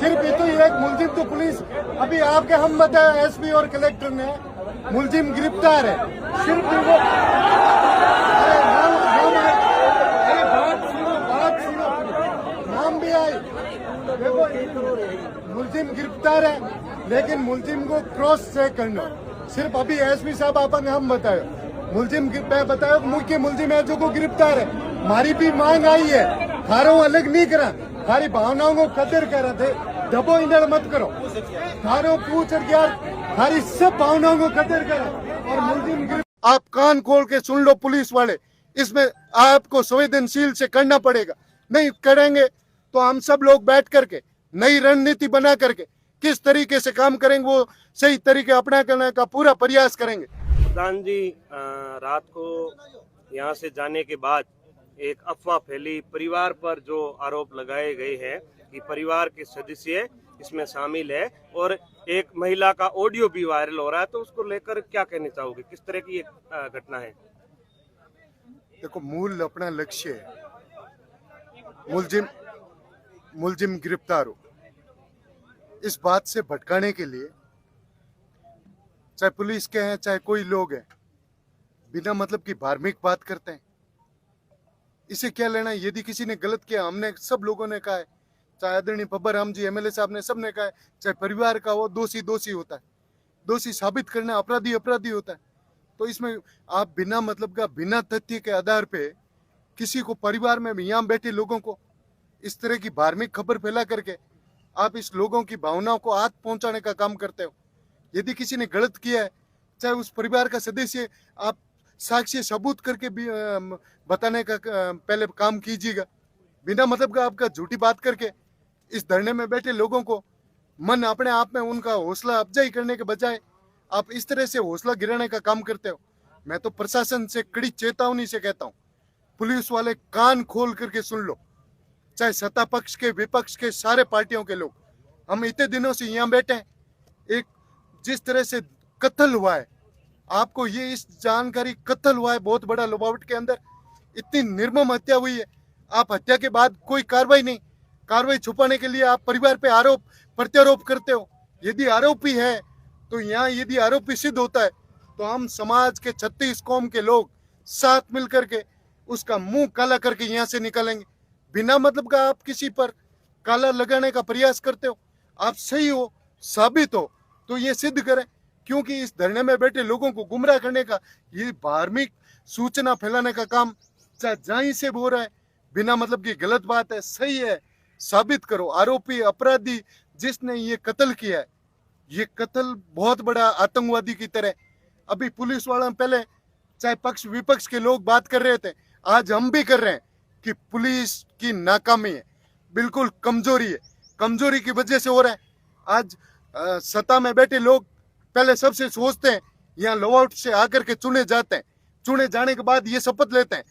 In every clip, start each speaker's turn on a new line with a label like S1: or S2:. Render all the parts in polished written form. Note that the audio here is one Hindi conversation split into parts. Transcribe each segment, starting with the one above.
S1: सिर्फ तो एक मुलजिम तो पुलिस अभी आपके हम बताए एसपी और कलेक्टर ने मुलजिम गिरफ्तार है। सिर्फ वो बात सुनो नाम भी आए। देखो मुलजिम गिरफ्तार है, लेकिन मुलजिम को क्रॉस चेक करना। सिर्फ अभी एसपी साहब आपने हम बताए मुलजिम बताया मुख्य मुलजिम है जो को गिरफ्तार है। हमारी भी मांग आई है, थारों अलग नहीं करा, थारी भावनाओं को कदर करा थे, दबो इंडल मत करो, थारों पूछ यार थारी सब भावनाओं को कदर करा और मुलजिम। आप कान खोल के सुन लो पुलिस वाले, इसमें आपको संवेदनशील से करना पड़ेगा। नहीं करेंगे तो हम सब लोग बैठ करके नई रणनीति बना करके किस तरीके से काम करेंगे वो सही तरीके अपना करने का पूरा प्रयास करेंगे।
S2: प्रधान जी, रात को यहाँ से जाने के बाद एक अफवाह फैली, परिवार पर जो आरोप लगाए गए हैं कि परिवार के सदस्य इसमें शामिल है और एक महिला का ऑडियो भी वायरल हो रहा है, तो उसको लेकर क्या कहना चाहोगे? किस तरह की एक घटना है?
S1: देखो मूल अपना लक्ष्य है मुलजिम गिरफ्तार हो, इस बात से भटकाने के लिए चाहे पुलिस के हैं चाहे कोई लोग हैं बिना मतलब की धार्मिक बात करते हैं। इसे क्या लेना? यदि किसी ने गलत किया, हमने सब लोगों ने कहा है, चाहे आदरणीय पब्बर राम जी एमएलए साहब ने सबने कहा है, चाहे परिवार का हो, दोषी दोषी होता है, दोषी साबित करना, अपराधी अपराधी होता है। तो इसमें आप बिना मतलब का बिना तथ्य के आधार पे किसी को परिवार में यहाँ बैठे लोगों को इस तरह की धार्मिक खबर फैला करके आप इस लोगों की भावनाओं को हाथ पहुंचाने का काम करते हो। यदि किसी ने गलत किया है, चाहे उस परिवार का सदस्य, आप साक्ष्य सबूत करके भी बताने का पहले काम कीजिएगा। बिना मतलब का आपका झूठी बात करके इस धरने में बैठे लोगों को मन अपने आप में उनका हौसला अफजाई करने के बजाय आप इस तरह से हौसला गिराने का काम करते हो। मैं तो प्रशासन से कड़ी चेतावनी से कहता हूँ, पुलिस वाले कान खोल करके सुन लो, चाहे सत्ता पक्ष के विपक्ष के सारे पार्टियों के लोग। हम इतने दिनों से यहाँ बैठे हैं, एक जिस तरह से कत्ल हुआ है, आपको ये इस जानकारी कत्ल हुआ है बहुत बड़ा लोबावट के अंदर, इतनी निर्मम हत्या हुई है। आप हत्या के बाद कोई कार्रवाई नहीं, कार्रवाई छुपाने के लिए आप परिवार पे आरोप प्रत्यारोप करते हो। यदि आरोपी है तो यहाँ यदि आरोपी सिद्ध होता है तो हम समाज के 36 कौम के लोग साथ मिलकर के उसका मुंह काला करके यहाँ से निकालेंगे। बिना मतलब का आप किसी पर काला लगाने का प्रयास करते हो। आप सही हो, साबित हो तो ये सिद्ध करें, क्योंकि इस धरने में बैठे लोगों को गुमराह करने का, ये धार्मिक सूचना फैलाने का काम चाहे जहीं से हो रहा है, बिना मतलब की गलत बात है, सही है, साबित करो। आरोपी अपराधी जिसने ये कत्ल किया है, ये कत्ल बहुत बड़ा आतंकवादी की तरह। अभी पुलिस वालों पहले चाहे पक्ष विपक्ष के लोग बात कर रहे थे, आज हम भी कर रहे हैं कि पुलिस की नाकामी है, बिल्कुल कमजोरी है, कमजोरी की वजह से हो रहा है। आज सत्ता में बैठे लोग पहले सबसे सोचते हैं, यहाँ लॉकआउट से आकर के चुने जाते हैं, चुने जाने के बाद ये शपथ लेते हैं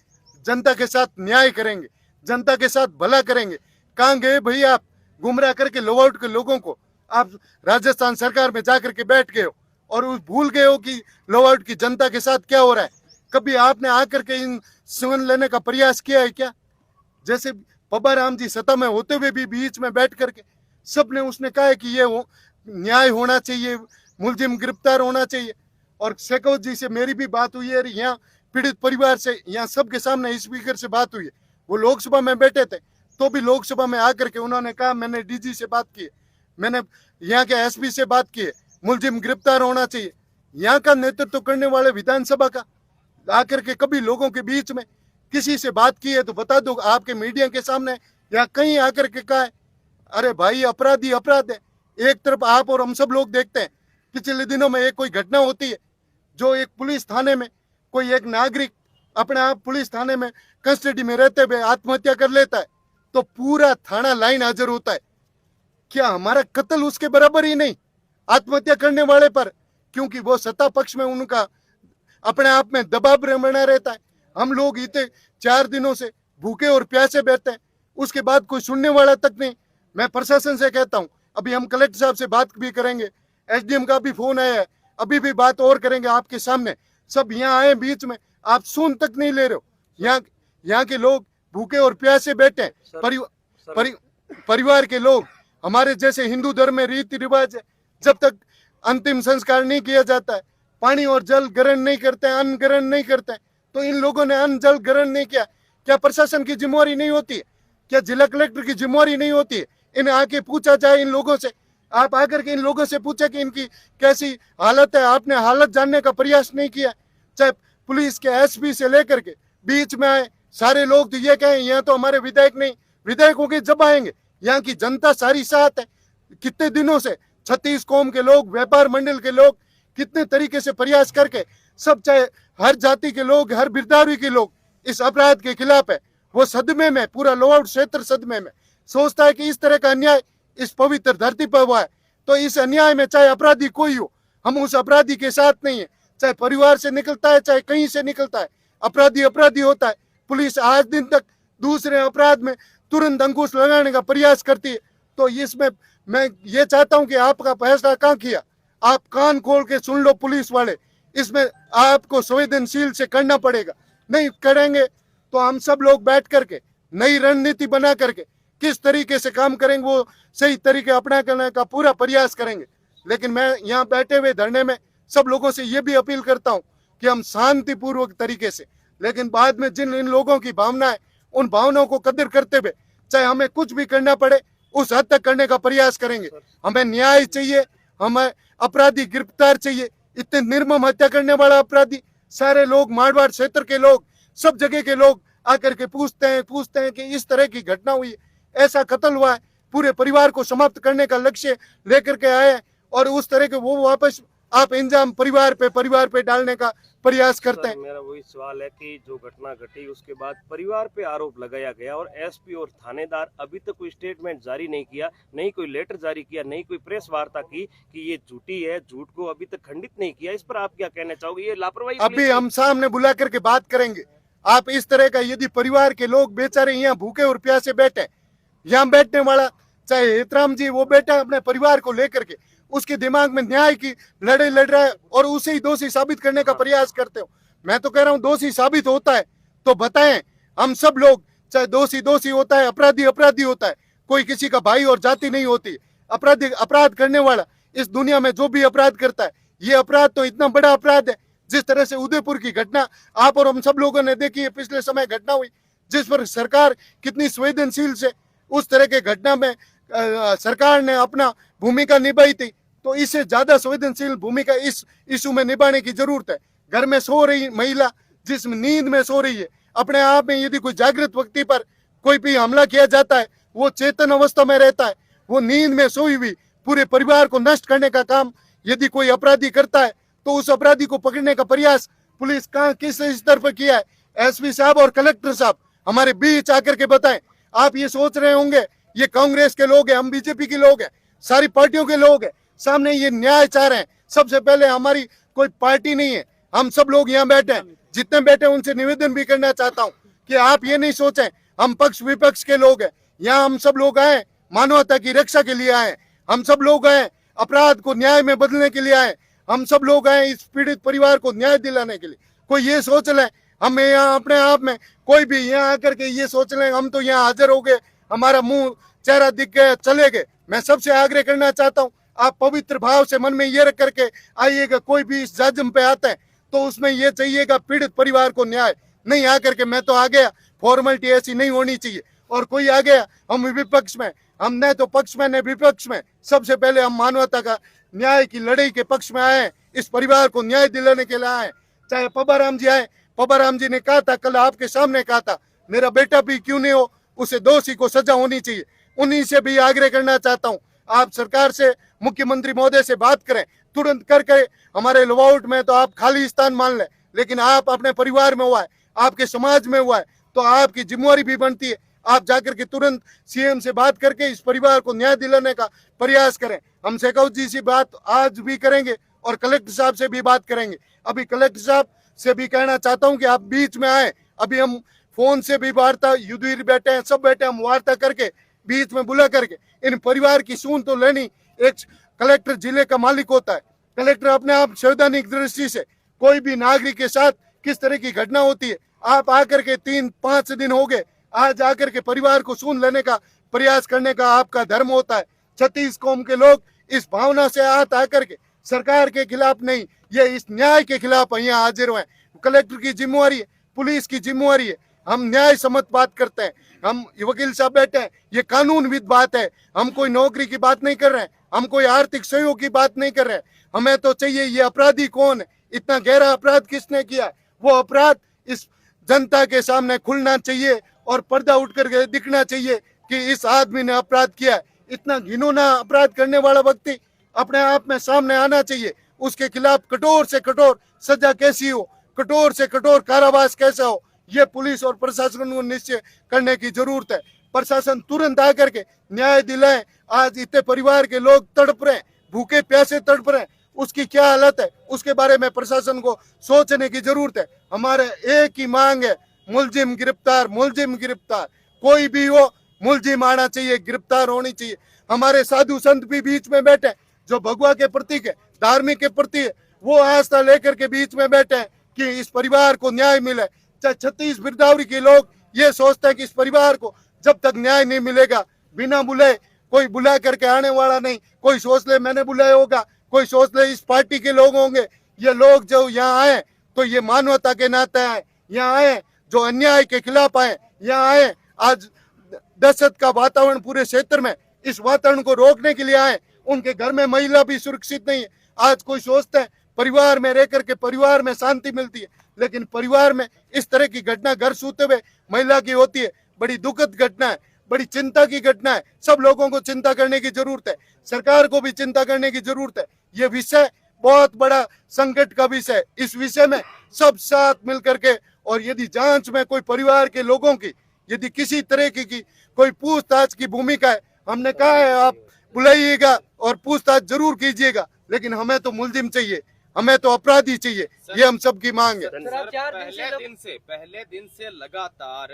S1: जनता के साथ न्याय करेंगे, जनता के साथ भला करेंगे। कहाँ गए भाई आप? गुमराह करके लॉकआउट के लोगों को आप राजस्थान सरकार में जाकर के बैठ गए हो और भूल गए हो कि लॉकआउट की जनता के साथ क्या हो रहा है। कभी आपने आकर के इन सुन लेने का प्रयास किया है क्या? जैसे पब्बर राम जी सत्ता में होते हुए भी बीच में बैठ करके सबने उसने कहा है कि ये न्याय होना चाहिए, मुलजिम गिरफ्तार होना चाहिए। और शेखौत जी से मेरी भी बात हुई है, यहाँ पीड़ित परिवार से, यहाँ सबके सामने स्पीकर से बात हुई है। वो लोकसभा में बैठे थे तो भी लोकसभा में आकर के उन्होंने कहा मैंने डीजी से बात की है, मैंने यहाँ के एसपी से बात की है, मुलजिम गिरफ्तार होना चाहिए। यहाँ का नेतृत्व करने वाले विधानसभा का आकर के कभी लोगों के बीच में किसी से बात की है तो बता दो, आपके मीडिया के सामने या कहीं आकर के कहा है? अरे भाई अपराधी अपराध है। एक तरफ आप और हम सब लोग देखते हैं, पिछले दिनों में एक कोई घटना होती है जो एक पुलिस थाने में कोई एक नागरिक अपने आप पुलिस थाने में कस्टडी में रहते हुए आत्महत्या कर लेता है तो पूरा थाना लाइन हाजिर होता है। क्या हमारा कत्ल उसके बराबर ही नहीं आत्महत्या करने वाले पर? क्योंकि वो सत्ता पक्ष में उनका अपने आप में दबाव बना रहता है। हम लोग इतने 4 दिनों से भूखे और प्यासे बैठते हैं, उसके बाद कोई सुनने वाला तक नहीं। मैं प्रशासन से कहता हूं, अभी हम कलेक्टर साहब से बात भी करेंगे, एसडीएम का भी फोन आया है, अभी भी बात और करेंगे आपके सामने। सब यहाँ आए बीच में, आप सुन तक नहीं ले रहे हो। यहाँ के लोग भूखे और प्यासे बैठे हैं, परिवार के लोग हमारे जैसे हिंदू धर्म में रीति रिवाज है, जब तक अंतिम संस्कार नहीं किया जाता है, पानी और जल ग्रहण नहीं करते हैं, अन्न ग्रहण नहीं करते हैं, तो इन लोगों ने अन्न जल ग्रहण नहीं किया, क्या प्रशासन की जिम्मेवारी नहीं होती है? क्या जिला कलेक्टर की जिम्मेवारी नहीं होती है? इन्हें आके पूछा जाए इन लोगों से, आप आकर के इन लोगों से पूछे कि इनकी कैसी हालत है। आपने हालत जानने का प्रयास नहीं किया। चाहे पुलिस के एसपी से लेकर के बीच में आए सारे लोग तो ये कहें यहाँ तो हमारे विधायक नहीं, विधायकों के जब आएंगे, यहाँ की जनता सारी साथ है। कितने दिनों से 36 कौम के लोग, व्यापार मंडल के लोग कितने तरीके से प्रयास करके सब, चाहे हर जाति के लोग, हर बिरदारी के लोग इस अपराध के खिलाफ है। वो सदमे में, पूरा लोअर क्षेत्र सदमे में सोचता है कि इस तरह का अन्याय इस पवित्र धरती पर हुआ है, तो इस अन्याय में चाहे अपराधी कोई हो, हम उस अपराधी के साथ नहीं है। चाहे परिवार से निकलता है, चाहे कहीं से निकलता है, अपराधी अपराधी होता है। पुलिस आज दिन तक दूसरे अपराध में तुरंत अंकुश लगाने का प्रयास करती है। तो इसमें मैं ये चाहता हूं कि आपका फैसला कहाँ किया, आप कान खोल के सुन लो पुलिस वाले, इसमें आपको संवेदनशील से करना पड़ेगा। नहीं करेंगे तो हम सब लोग बैठ करके नई रणनीति बना करके किस तरीके से काम करेंगे वो सही तरीके अपना करने का पूरा प्रयास करेंगे। लेकिन मैं यहाँ बैठे हुए धरने में सब लोगों से ये भी अपील करता हूँ कि हम शांतिपूर्वक तरीके से, लेकिन बाद में जिन इन लोगों की भावना है उन भावनाओं को कदर करते हुए चाहे हमें कुछ भी करना पड़े उस हद तक करने का प्रयास करेंगे। हमें न्याय चाहिए, हमें अपराधी गिरफ्तार चाहिए। इतने निर्मम हत्या करने वाला अपराधी, सारे लोग, मारवाड़ क्षेत्र के लोग, सब जगह के लोग आकर के पूछते हैं कि इस तरह की घटना हुई, ऐसा कत्ल हुआ है, पूरे परिवार को समाप्त करने का लक्ष्य लेकर के आए और उस तरह के वो वापस आप इंजाम परिवार पे डालने का प्रयास करते हैं।
S2: मेरा वही सवाल है कि जो घटना घटी उसके बाद परिवार पे आरोप लगाया गया और एसपी और थानेदार अभी तक कोई स्टेटमेंट जारी नहीं किया, नहीं कोई लेटर जारी किया, नहीं कोई प्रेस वार्ता की कि ये झूठी है, झूठ को अभी तक खंडित नहीं किया। इस पर आप क्या कहना चाहोगे? ये लापरवाही
S1: अभी हम सामने बुला करके बात करेंगे। आप इस तरह का, यदि परिवार के लोग बेचारे यहाँ भूखे और प्यासे बैठे, यहाँ बैठने वाला चाहे हेतराम जी वो बैठा अपने परिवार को लेकर के, उसके दिमाग में न्याय की लड़ाई लड़ रहा है और उसे ही दोषी साबित करने का प्रयास करते हो। मैं तो कह रहा हूँ दोषी साबित होता है तो बताएं। हम सब लोग, चाहे दोषी होता है, अपराधी होता है, कोई किसी का भाई और जाति नहीं होती। अपराध करने वाला इस दुनिया में जो भी अपराध करता है, ये अपराध तो इतना बड़ा अपराध है। जिस तरह से उदयपुर की घटना आप और हम सब लोगों ने देखी है, पिछले समय घटना हुई जिस पर सरकार कितनी संवेदनशील से उस तरह के घटना में सरकार ने अपना भूमिका निभाई थी। तो इससे ज्यादा संवेदनशील भूमिका इस इशू में निभाने की जरूरत है। घर में सो रही महिला, जिसमें नींद में सो रही है, अपने आप में यदि कोई जागृत व्यक्ति पर कोई भी हमला किया जाता है, वो चेतन अवस्था में रहता है, वो नींद में सोई हुई पूरे परिवार को नष्ट करने का काम यदि कोई अपराधी करता है तो उस अपराधी को पकड़ने का प्रयास पुलिस कहाँ किस स्तर पर किया है। एसपी साहब और कलेक्टर साहब हमारे बीच आकर के बताएं। आप ये सोच रहे होंगे ये कांग्रेस के लोग हैं, हम बीजेपी के लोग हैं, सारी पार्टियों के लोग हैं, सामने ये न्याय चाह रहे हैं। सबसे पहले हमारी कोई पार्टी नहीं है, हम सब लोग यहाँ बैठे हैं। जितने बैठे उनसे निवेदन भी करना चाहता हूँ कि आप ये नहीं सोचें हम पक्ष विपक्ष के लोग हैं। यहाँ हम सब लोग आए मानवता की रक्षा के लिए आए, हम सब लोग आए अपराध को न्याय में बदलने के लिए आए, हम सब लोग आए इस पीड़ित परिवार को न्याय दिलाने के लिए। कोई ये सोच ले हम यहाँ अपने आप में कोई भी यहाँ आकर के ये सोच ले हम तो यहाँ हाजिर हो गए, हमारा मुंह चेहरा दिख गया, चले गए। मैं सबसे आग्रह करना चाहता हूँ आप पवित्र भाव से मन में ये रख करके आइएगा। कोई भी इस जज्म पे आता है तो उसमें ये चाहिएगा पीड़ित परिवार को न्याय, नहीं आकर के मैं तो आ गया, फॉर्मेलिटी ऐसी नहीं होनी चाहिए। और कोई आ गया हम विपक्ष में, हम न तो पक्ष में न विपक्ष में, सबसे पहले हम मानवता का न्याय की लड़ाई के पक्ष में आए, इस परिवार को न्याय दिलाने के लिए आए। चाहे पब्बाराम जी आए, पब्बाराम जी ने कहा था, कल आपके सामने कहा था, मेरा बेटा भी क्यों नहीं हो, उसे दोषी को सजा होनी चाहिए। उन्हीं से भी आग्रह करना चाहता हूँ आप सरकार से, मुख्यमंत्री महोदय से बात करें, तुरंत करके हमारे लुआउट में तो आप खाली स्थान मान लें, लेकिन आप अपने परिवार में हुआ है, आपके समाज में हुआ है, तो आपकी जिम्मेवारी भी बनती है आप जाकर के तुरंत सीएम से बात करके इस परिवार को न्याय दिलाने का प्रयास करें। हम शेखावत जी से बात आज भी करेंगे और कलेक्टर साहब से भी बात करेंगे। अभी कलेक्टर साहब से भी कहना चाहता हूं कि आप बीच में आए, अभी हम फोन से भी वार्ता, युद्धवीर बैठे हैं, सब बैठे, हम वार्ता करके बीच में बुला करके इन परिवार की सुन तो लेनी। एक कलेक्टर जिले का मालिक होता है, कलेक्टर अपने आप संवैधानिक दृष्टि से कोई भी नागरिक के साथ किस तरह की घटना होती है, आप आकर के 3-5 दिन हो गए, आज आकर के परिवार को सुन लेने का प्रयास करने का आपका धर्म होता है। छत्तीस कौम के लोग इस भावना से आहत आकर के सरकार के खिलाफ नहीं, ये इस न्याय के खिलाफ यहाँ हाजिर हुए। कलेक्टर की जिम्मेवारी है, पुलिस की जिम्मेवारी है, हम न्याय सम्मत बात करते हैं। हम वकील साहब बैठे हैं, ये कानूनविद बात है, हम कोई नौकरी की बात नहीं कर रहे हैं, हम कोई आर्थिक सहयोग की बात नहीं कर रहे हैं। हमें तो चाहिए ये अपराधी कौन है, इतना गहरा अपराध किसने किया है, वो अपराध इस जनता के सामने खुलना चाहिए और पर्दा उठ करके दिखना चाहिए कि इस आदमी ने अपराध किया है। इतना घिनौना अपराध करने वाला व्यक्ति अपने आप में सामने आना चाहिए, उसके खिलाफ कठोर से कठोर सजा कैसी हो, कठोर से कठोर कारावास कैसा हो, ये पुलिस और प्रशासन को निश्चय करने की जरूरत है। प्रशासन तुरंत आकर के न्याय दिलाए। आज इतने परिवार के लोग तड़प रहे हैं, भूखे प्यासे तड़प रहे हैं, उसकी क्या हालत है, उसके बारे में प्रशासन को सोचने की जरूरत है। हमारे एक ही मांग है, मुलजिम गिरफ्तार, मुलजिम गिरफ्तार, कोई भी हो मुलजिम आना चाहिए, गिरफ्तार होनी चाहिए। हमारे साधु संत भी बीच में बैठे, जो भगवा के प्रतीक है, धार्मिक के प्रति है, वो आस्था लेकर के बीच में बैठे हैं कि इस परिवार को न्याय मिले। चाहे 36 बिरदावरी के लोग ये सोचते हैं कि इस परिवार को जब तक न्याय नहीं मिलेगा, बिना बुलाए, कोई बुला करके आने वाला नहीं, कोई सोच ले मैंने बुलाया होगा, कोई सोच ले इस पार्टी के लोग होंगे। ये लोग जो यहाँ आए तो ये मानवता के नाते आए, यहाँ आए जो अन्याय के खिलाफ आए, यहाँ आए आज दहशत का वातावरण पूरे क्षेत्र में, इस वातावरण को रोकने के लिए आए। उनके घर में महिला भी सुरक्षित नहीं है। आज कोई सोचता है परिवार में रह करके परिवार में शांति मिलती है, लेकिन परिवार में इस तरह की घटना घर सोते हुए महिला की होती है, बड़ी दुखद घटना है, बड़ी चिंता की घटना है। सब लोगों को चिंता करने की जरूरत है, सरकार को भी चिंता करने की जरूरत है। ये विषय बहुत बड़ा संकट का विषय है। इस विषय में सब साथ मिल करके, और यदि जांच में कोई परिवार के लोगों की यदि किसी तरह की कोई पूछताछ की भूमिका है, हमने कहा है आप बुलाइएगा और पूछताछ जरूर कीजिएगा, लेकिन हमें तो मुलजिम चाहिए, हमें तो अपराधी चाहिए, ये हम सबकी मांग है।
S3: पहले दिन से लगातार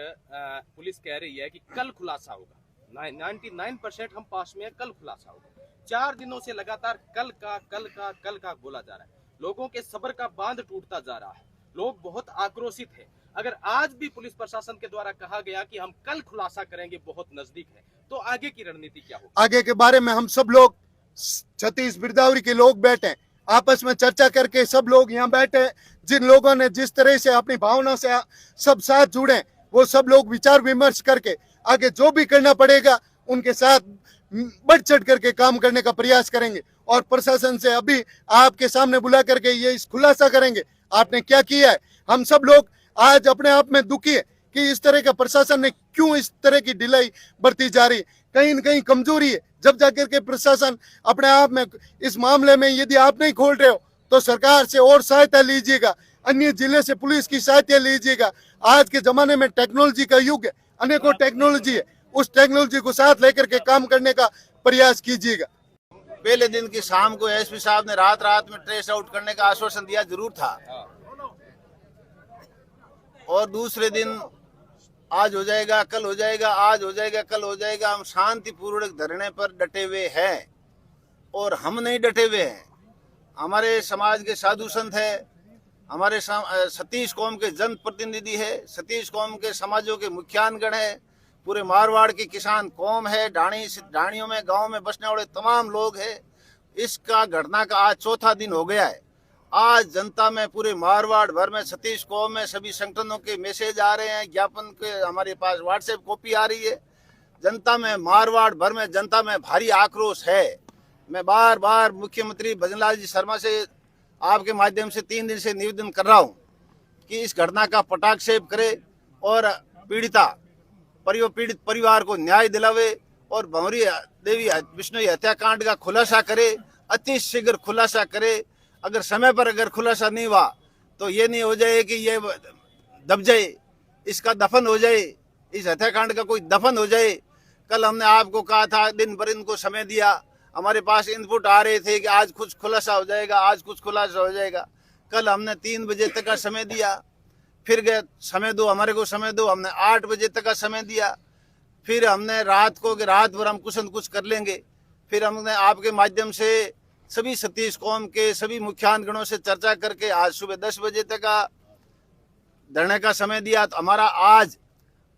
S3: पुलिस कह रही है कि कल खुलासा होगा, 99% हम पास में है, कल खुलासा होगा। 4 दिनों से लगातार कल का बोला जा रहा है। लोगों के सब्र का बांध टूटता जा रहा है, लोग बहुत आक्रोशित है। अगर आज भी पुलिस प्रशासन के द्वारा कहा गया कि हम कल खुलासा करेंगे, बहुत नजदीक है, तो आगे की रणनीति क्या होगी? आगे
S1: के बारे में हम सब लोग 36 बिरदावरी के लोग बैठे, आपस में चर्चा करके सब लोग यहाँ बैठे, जिन लोगों ने जिस तरह से अपनी भावना से सब साथ जुड़े, वो सब लोग विचार विमर्श करके आगे जो भी करना पड़ेगा उनके साथ बढ़ चढ़ करके काम करने का प्रयास करेंगे। और प्रशासन से अभी आपके सामने बुला करके ये इस खुलासा करेंगे आपने क्या किया है। हम सब लोग आज अपने आप में दुखी है कि इस तरह का प्रशासन ने क्यों इस तरह की ढिलाई बरती जा रही है। कहीं न कहीं कमजोरी है, जब जाकर के प्रशासन अपने आप में इस मामले में यदि आप नहीं खोल रहे हो तो सरकार से और सहायता लीजिएगा, अन्य जिले से पुलिस की सहायता लीजिएगा। आज के जमाने में टेक्नोलॉजी का युग है, अनेकों टेक्नोलॉजी है, उस टेक्नोलॉजी को साथ लेकर के काम करने का प्रयास कीजिएगा।
S4: पहले दिन की शाम को एसपी साहब ने रात में ट्रेस आउट करने का आश्वासन दिया जरूर था, और दूसरे दिन आज हो जाएगा, कल हो जाएगा, आज हो जाएगा, कल हो जाएगा। हम शांतिपूर्वक धरने पर डटे हुए हैं, और हम नहीं डटे हुए हैं, हमारे समाज के साधु संत है, हमारे 37 कौम के जन प्रतिनिधि है, 37 कौम के समाजों के मुखियानगण है, पूरे मारवाड़ की किसान कौम है, ढाणियों में गांव में बसने वाले तमाम लोग हैं। इसका घटना का आज चौथा दिन हो गया है। आज जनता में पूरे मारवाड़ भर में 36 कौम में सभी संगठनों के मैसेज आ रहे हैं, ज्ञापन के हमारे पास व्हाट्सएप कॉपी आ रही है। जनता में, मारवाड़ भर में जनता में भारी आक्रोश है। मैं बार बार मुख्यमंत्री भजनलाल जी शर्मा से आपके माध्यम से 3 दिन से निवेदन कर रहा हूं कि इस घटना का पटाक्षेप करे और पीड़ित परिवार को न्याय दिलावे, और भंवरी देवी बिश्नोई हत्याकांड का खुलासा करे, अति शीघ्र खुलासा करे। अगर समय पर अगर खुलासा नहीं हुआ तो ये नहीं हो जाए कि ये दब जाए, इसका दफन हो जाए, इस हत्याकांड का कोई दफन हो जाए। कल हमने आपको कहा था, दिन भर इनको समय दिया, हमारे पास इनपुट आ रहे थे कि आज कुछ खुलासा हो जाएगा, आज कुछ खुलासा हो जाएगा। कल हमने 3 बजे तक का समय दिया, फिर गए समय दो, हमारे को समय दो, हमने 8 बजे तक का समय दिया। फिर हमने रात भर हम कुछ न कुछ कर लेंगे। फिर हमने आपके माध्यम से सभी 37 कौम के सभी मुखियानगणों से चर्चा करके आज सुबह 10 बजे तक का धरने का समय दिया। तो हमारा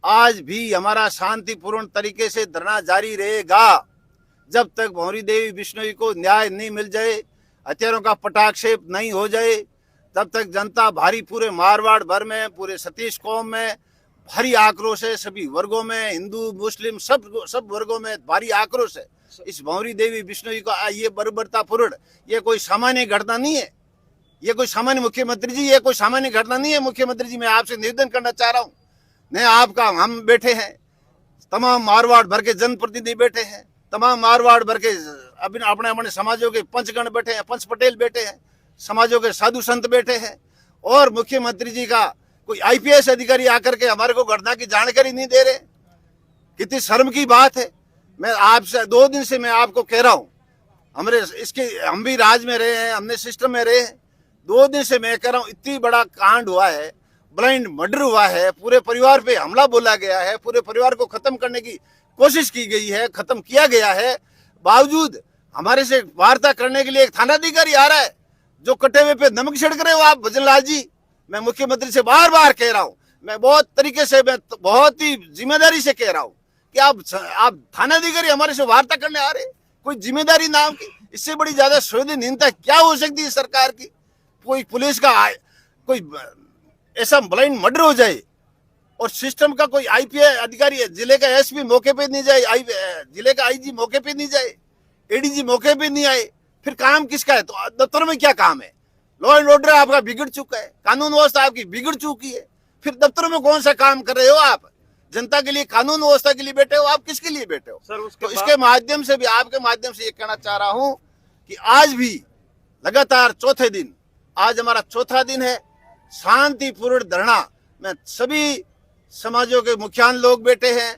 S4: आज भी हमारा शांतिपूर्ण तरीके से धरना जारी रहेगा जब तक भंवरी देवी बिश्नोई को न्याय नहीं मिल जाए, हथियारों का पटाक्षेप नहीं हो जाए, तब तक जनता भारी पूरे मारवाड़ भर में, पूरे सतीश कौम में भारी आक्रोश है। सभी वर्गों में, हिंदू मुस्लिम सब वर्गों में भारी आक्रोश है। इस भंवरी देवी बिश्नोई का ये बर्बरतापूर्ण, ये कोई सामान्य घटना नहीं है। ये कोई सामान्य मुख्यमंत्री जी, ये कोई सामान्य घटना नहीं है। मुख्यमंत्री जी, मैं आपसे निवेदन करना चाह रहा हूँ, नहीं आपका हम बैठे हैं, तमाम मारवाड़ भर के जनप्रतिनिधि बैठे हैं, तमाम मारवाड़ भर के अपने अपने समाजों के पंचगण बैठे हैं, पंच पटेल बैठे हैं, समाजों के साधु संत बैठे हैं, और मुख्यमंत्री जी का कोई आईपीएस अधिकारी आकर के हमारे को घटना की जानकारी नहीं दे रहे। कितनी शर्म की बात है। मैं आपसे 2 दिन से मैं आपको कह रहा हूँ, हम भी राज में रहे हैं, हमने सिस्टम में रहे हैं। 2 दिन से मैं कह रहा हूँ, इतनी बड़ा कांड हुआ है, ब्लाइंड मर्डर हुआ है, पूरे परिवार पे हमला बोला गया है, पूरे परिवार को खत्म करने की कोशिश की गई है, खत्म किया गया है। बावजूद हमारे से वार्ता करने के लिए एक थानाधिकारी आ रहा है जो कटे हुए पे नमक छिड़क रहे हो आप भजनलाल जी। मैं मुख्यमंत्री से बार बार कह रहा हूँ, मैं बहुत तरीके से, मैं बहुत ही जिम्मेदारी से कह रहा हूँ कि आप थानाधिकारी हमारे से वार्ता करने आ रहे, कोई जिम्मेदारी नाम की, इससे बड़ी ज्यादा संवेदनहीनता क्या हो सकती है सरकार की। कोई पुलिस का कोई ऐसा ब्लाइंड मर्डर हो जाए और सिस्टम का कोई आईपीएस अधिकारी, जिले का एसपी मौके पे नहीं जाए, जिले का आईजी मौके पे नहीं जाए, एडीजी मौके पे नहीं आए, फिर काम किसका है? तो दफ्तर में क्या काम है? लॉ एंड ऑर्डर आपका बिगड़ चुका है, कानून व्यवस्था आपकी बिगड़ चुकी है, फिर दफ्तरों में कौन सा काम कर रहे हो आप? जनता के लिए, कानून व्यवस्था के लिए बैठे हो आप, किसके लिए बैठे हो?
S2: सर,
S4: तो इसके माध्यम से भी, आपके माध्यम से ये कहना चाह रहा हूं कि आज भी लगातार चौथे दिन, आज हमारा चौथा दिन है शांतिपूर्ण धरना में सभी समाजों के मुखियान लोग बैठे हैं,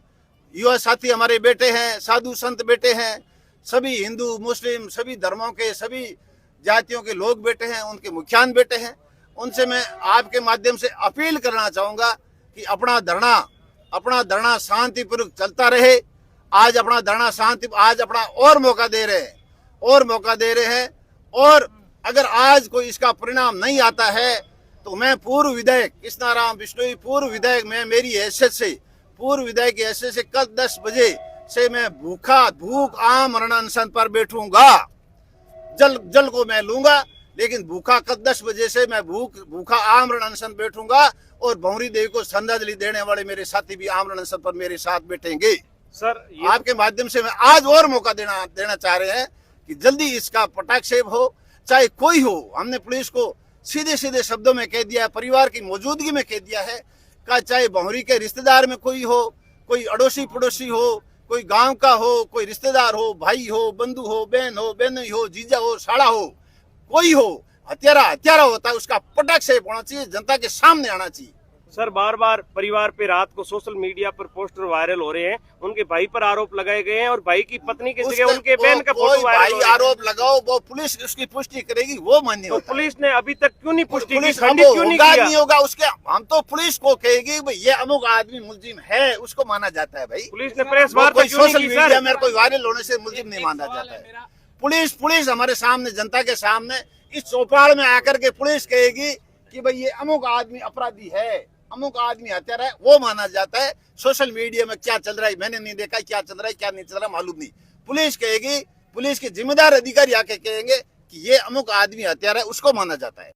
S4: युवा साथी हमारे बैठे हैं, साधु संत बैठे हैं, सभी हिंदू मुस्लिम सभी धर्मों के, सभी जातियों के लोग बैठे हैं, उनके मुखियान बैठे हैं। उनसे मैं आपके माध्यम से अपील करना चाहूंगा कि अपना धरना शांतिपूर्वक चलता रहे। आज अपना धरना आज अपना और मौका दे रहे हैं, और अगर आज कोई इसका परिणाम नहीं आता है तो मैं पूर्व विधायक कृष्णाराम बिश्नोई, पूर्व विधायक, मैं मेरी हैसियत से, पूर्व विधायक की हैसियत से कल 10 बजे से मैं भूख आमरण अनशन पर बैठूंगा। जल को मैं लूंगा, लेकिन भूखा कल 10 बजे से मैं भूखा आमरण अनशन बैठूंगा, और भंवरी देवी को श्रद्धांजलि देने वाले मेरे साथी भी आमरण अनशन पर मेरे साथ बैठेंगे।
S2: सर,
S4: आपके माध्यम से मैं आज और मौका देना चाह रहे हैं कि जल्दी इसका पटाक्षेप हो, चाहे कोई हो। हमने पुलिस को सीधे शब्दों में कह दिया है, परिवार की मौजूदगी में कह दिया है, चाहे भंवरी के रिश्तेदार में कोई हो, कोई अड़ोसी पड़ोसी हो, कोई गांव का हो, कोई रिश्तेदार हो, भाई हो, बंधु हो, बहन हो, बहनोई हो, जीजा हो, साड़ा हो, कोई हो, हत्यारा होता है, उसका पटाक्षेप होना चाहिए, जनता के सामने आना चाहिए।
S2: सर, बार बार परिवार पे रात को सोशल मीडिया पर पोस्टर वायरल हो रहे हैं, उनके भाई पर आरोप लगाए गए हैं, और भाई की पत्नी की जगह उनके बहन का फोटो वायरल हो रहा है।
S4: आरोप लगाओ, वो पुलिस उसकी पुष्टि करेगी, वो मान्य
S2: तो
S4: होता है।
S2: पुलिस ने अभी तक क्यों नहीं पुष्टि की,
S4: पुलिस
S2: खंडित क्यों नहीं किया?
S4: नहीं होगा उसके, हम तो पुलिस को कहेगी भाई ये अमुक आदमी मुलजिम है, उसको माना जाता है। भाई
S2: पुलिस ने प्रेस वार्ता क्यों नहीं
S4: सोशल
S2: की?
S4: मीडिया में कोई वायरल होने से मुलजिम नहीं माना जाता है। पुलिस हमारे सामने, जनता के सामने इस चौपाल में आकर के पुलिस कहेगी कि भाई ये अमुक आदमी अपराधी है, अमुक आदमी हत्यारा है, वो माना जाता है। सोशल मीडिया में क्या चल रहा है मैंने नहीं देखा, क्या चल रहा है क्या नहीं चल रहा मालूम नहीं। पुलिस कहेगी, पुलिस के जिम्मेदार अधिकारी आके कहेंगे कि ये अमुक आदमी हत्यारा है, उसको माना जाता है।